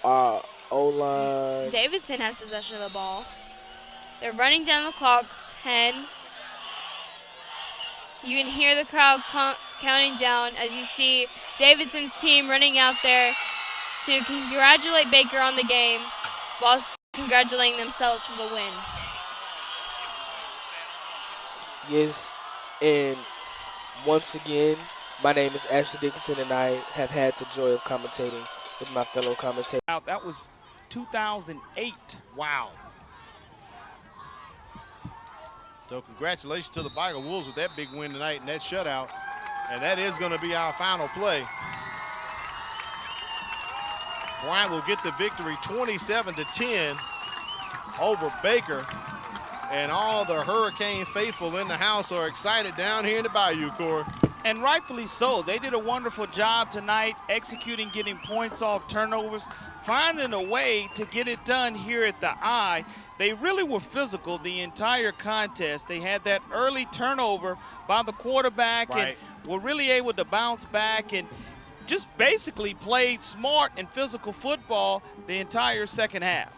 O-line. Davidson has possession of the ball. They're running down the clock, 10. You can hear the crowd counting down as you see Davidson's team running out there to congratulate Baker on the game whilst congratulating themselves for the win. Yes, and once again, my name is Ashley Dickinson, and I have had the joy of commentating with my fellow commentators. That was 2008. Wow. So congratulations to the Vigo Wolves with that big win tonight and that shutout. And that is going to be our final play. Bryant will get the victory 27-10 over Baker. And all the Hurricane faithful in the house are excited down here in the Bayou, Corey. And rightfully so. They did a wonderful job tonight executing, getting points off turnovers, finding a way to get it done here at the I. They really were physical the entire contest. They had that early turnover by the quarterback and were really able to bounce back and just basically played smart and physical football the entire second half.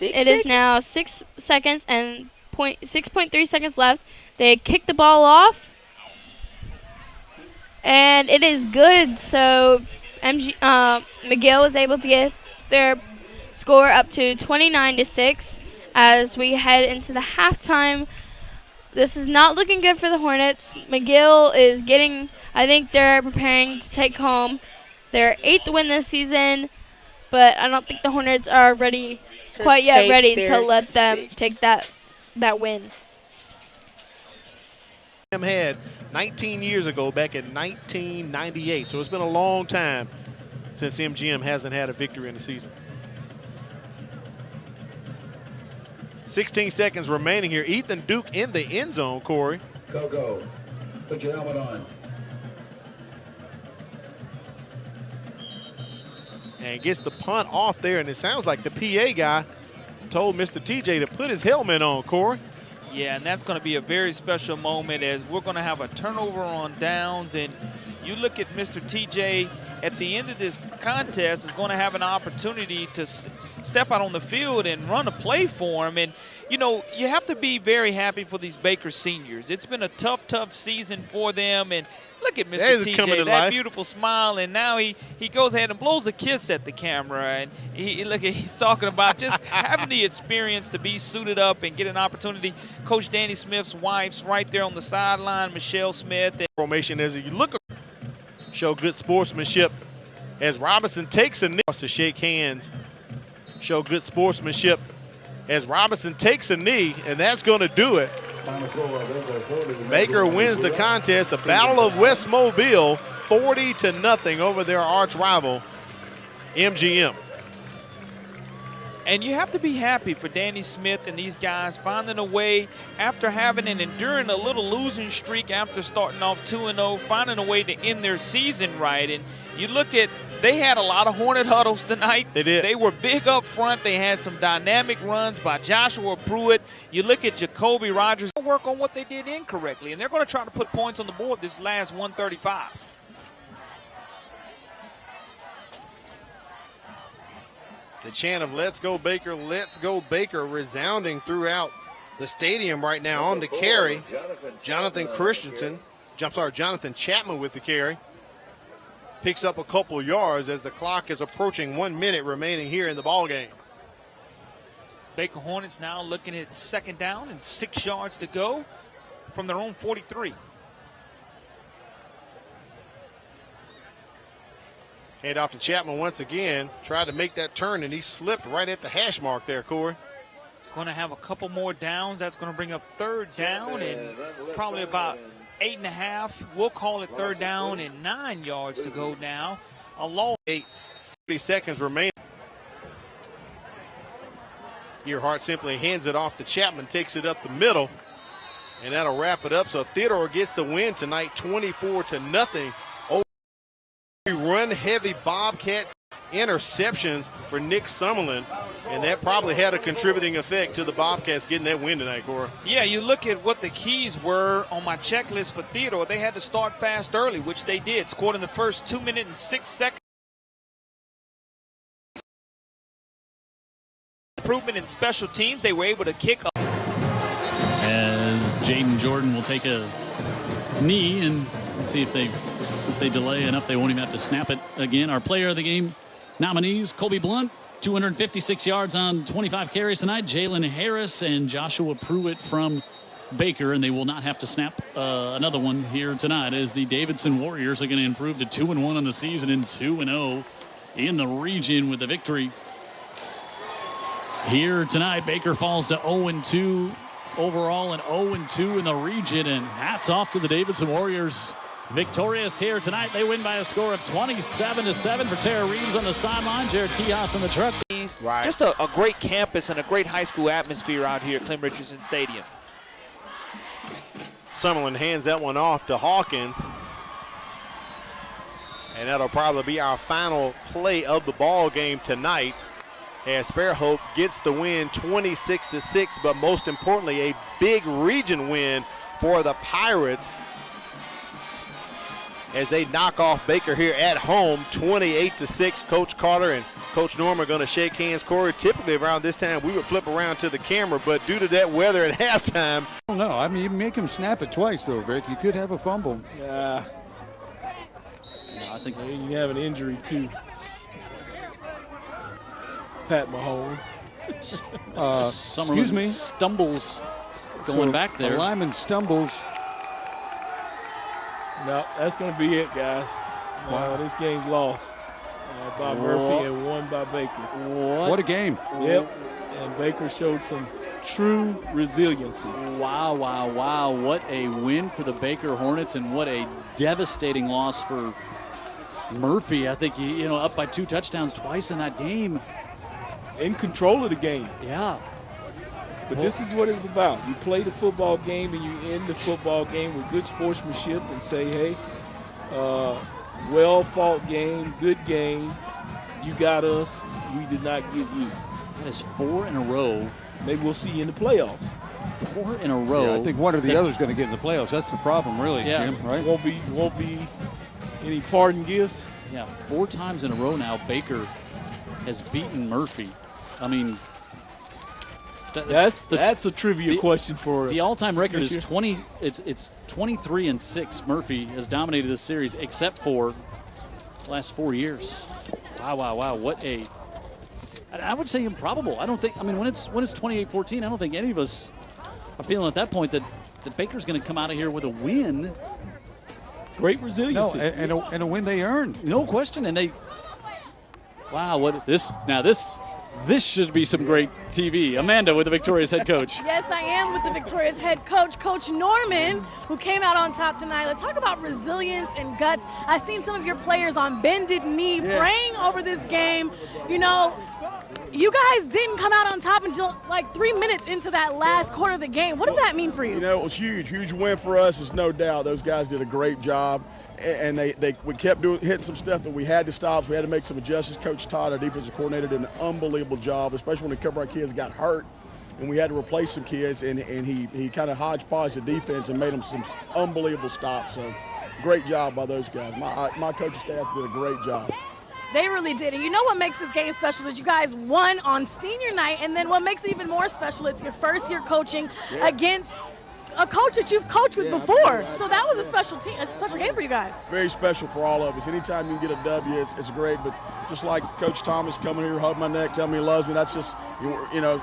It is now 6 seconds and 6.3 seconds left. They kicked the ball off, and it is good. So McGill was able to get their score up to 29-6 as we head into the halftime. This is not looking good for the Hornets. McGill is getting, I think they're preparing to take home their 8th win this season, but I don't think the Hornets are ready quite yet ready to let them take that win. Had 19 years ago, back in 1998. So it's been a long time since MGM hasn't had a victory in the season. 16 seconds remaining here. Ethan Duke in the end zone, Corey. Go. Put your helmet on. And gets the punt off there, and it sounds like the PA guy told Mr. TJ to put his helmet on, Corey. Yeah, and that's going to be a very special moment as we're going to have a turnover on downs. And you look at Mr. TJ at the end of this contest is going to have an opportunity to step out on the field and run a play for him. And, you know, you have to be very happy for these Baker seniors. It's been a tough season for them. And look at Mr. TJ, that beautiful smile, and now he goes ahead and blows a kiss at the camera. And he's talking about just having the experience to be suited up and get an opportunity. Coach Danny Smith's wife's right there on the sideline, Michelle Smith. Formation as you look, show good sportsmanship as Robinson takes a knee to shake hands. Show good sportsmanship as Robinson takes a knee, and that's going to do it. Baker wins the contest, the Battle of West Mobile, 40-0 over their arch rival, MGM. And you have to be happy for Danny Smith and these guys finding a way after having and enduring a little losing streak after starting off 2-0, finding a way to end their season right. And you look at, they had a lot of Hornet huddles tonight. They did. They were big up front. They had some dynamic runs by Joshua Pruitt. You look at Jacoby Rogers. Work on what they did incorrectly, and they're going to try to put points on the board this last 135. The chant of "Let's go Baker" resounding throughout the stadium right now. On the carry, Jonathan Chapman with the carry. Picks up a couple yards as the clock is approaching 1 minute remaining here in the ball game. Baker Hornets now looking at 2nd down and 6 yards to go from their own 43. Hand off to Chapman once again. Tried to make that turn, and he slipped right at the hash mark there, Corey. Going to have a couple more downs. That's going to bring up 3rd down and probably about 8.5. We'll call it 3rd down and 9 yards to go now. A long 30 seconds remaining. Earhart simply hands it off to Chapman, takes it up the middle, and that'll wrap it up. So Theodore gets the win tonight, 24-0. Run-heavy Bobcat interceptions for Nick Summerlin, and that probably had a contributing effect to the Bobcats getting that win tonight, Cora. Yeah, you look at what the keys were on my checklist for Theodore. They had to start fast early, which they did. Scored in the first 2 minutes and 6 seconds. improvement in special teams. They were able to kick off. As Jaden Jordan will take a knee and see if they delay enough, they won't even have to snap it again. Our player of the game nominees: Colby Blunt, 256 yards on 25 carries tonight. Jalen Harris and Joshua Pruitt from Baker, and they will not have to snap another one here tonight, as the Davidson Warriors are going to improve to 2-1 on the season and 2-0 in the region with the victory here tonight. Baker falls to 0-2 overall and 0-2 in the region, and hats off to the Davidson Warriors. Victorious here tonight. They win by a score of 27-7 for Tara Reeves on the sideline. Jared Kihas on the truck. Right. Just a great campus and a great high school atmosphere out here at Clem Richardson Stadium. Summerlin hands that one off to Hawkins. And that'll probably be our final play of the ball game tonight, as Fairhope gets the win 26-6, but most importantly, a big region win for the Pirates as they knock off Baker here at home 28-6. Coach Carter and Coach Norman are going to shake hands. Corey, typically around this time we would flip around to the camera, but due to that weather at halftime. I don't know. I mean, you make him snap it twice, though, Vic. You could have a fumble. Yeah. I think You have an injury, too. Pat Mahomes. Excuse me. Stumbles going back there. The lineman stumbles. No, that's going to be it, guys. Wow, this game's lost by Murphy and won by Baker. What a game. Yep, and Baker showed some true resiliency. Wow, wow, wow. What a win for the Baker Hornets, and what a devastating loss for Murphy. I think he, up by 2 touchdowns twice in that game. In control of the game. Yeah. But this is what it's about. You play the football game and you end the football game with good sportsmanship and say, hey, well-fought game, good game. You got us. We did not get you. That is 4 in a row. Maybe we'll see you in the playoffs. 4 in a row. Yeah, I think one or the other is going to get in the playoffs. That's the problem, really, Yeah. Jim, right? Won't be any pardon gifts. Yeah, 4 times in a row now Baker has beaten Murphy. I mean, that's a trivia question for the all-time record is year. 20. It's 23-6. Murphy has dominated this series except for the last 4 years. Wow, wow, wow! What a! I would say improbable. I don't think. I mean, when it's 28-14, I don't think any of us are feeling at that point that Baker's going to come out of here with a win. Great resiliency. No, and a win they earned. No question. And they. Wow, what this now this. This should be some great TV. Amanda with the Victorious head coach. Yes, I am with the Victorious head coach, Coach Norman, who came out on top tonight. Let's talk about resilience and guts. I've seen some of your players on bended knee praying over this game. You guys didn't come out on top until like 3 minutes into that last quarter of the game. What did that mean for you? It was huge win for us. There's no doubt. Those guys did a great job. And we kept hitting some stuff that we had to stop. So we had to make some adjustments. Coach Todd, our defensive coordinator, did an unbelievable job, especially when a couple of our kids got hurt and we had to replace some kids. And he kind of hodgepodged the defense and made them some unbelievable stops. So great job by those guys. My coaching staff did a great job. They really did. And you know what makes this game special is you guys won on senior night. And then what makes it even more special, it's your first year coaching against a coach that you've coached with before. So that was a special game for you guys. Very special for all of us. Anytime you can get a W, it's great. But just like Coach Thomas coming here, hugging my neck, telling me he loves me, that's just,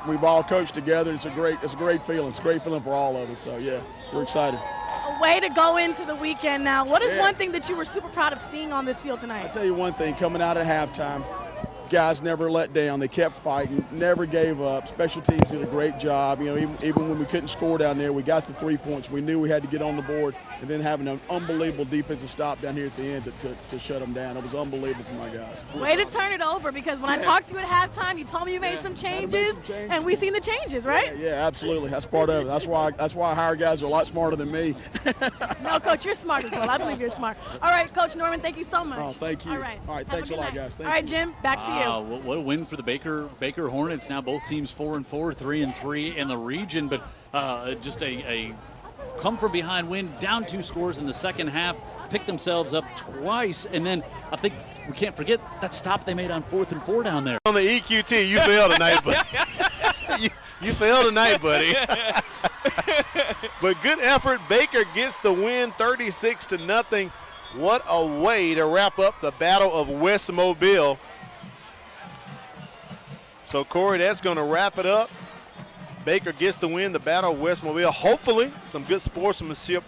we've all coached together. It's a great feeling. It's a great feeling for all of us. So, yeah, we're excited. A way to go into the weekend now. What is one thing that you were super proud of seeing on this field tonight? I'll tell you one thing, coming out at halftime, guys never let down. They kept fighting, never gave up. Special teams did a great job. Even when we couldn't score down there, we got the 3 points. We knew we had to get on the board, and then having an unbelievable defensive stop down here at the end to shut them down. It was unbelievable for my guys. Way to turn it over, because when I talked to you at halftime, you told me you made some changes, and we seen the changes, right? Yeah, absolutely. That's part of it. That's why I hire guys who are a lot smarter than me. No, Coach, you're smart as well. I believe you're smart. All right, Coach Norman, thank you so much. Oh, thank you. All right, thanks a lot, guys. All right, Jim, back to you. What a win for the Baker Hornets. Now both teams 4-4, 3-3 in the region, but just a come from behind win, down 2 scores in the second half, picked themselves up twice, and then I think we can't forget that stop they made on 4th and 4 down there. On the EQT, you failed tonight, but you failed tonight, buddy. But good effort. Baker gets the win, 36-0. What a way to wrap up the Battle of West Mobile. So, Corey, that's going to wrap it up. Baker gets the win, the Battle of West Mobile. Hopefully, some good sportsmanship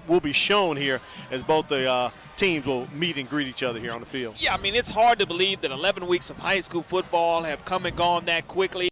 will be shown here as both the teams will meet and greet each other here on the field. Yeah, I mean, it's hard to believe that 11 weeks of high school football have come and gone that quickly.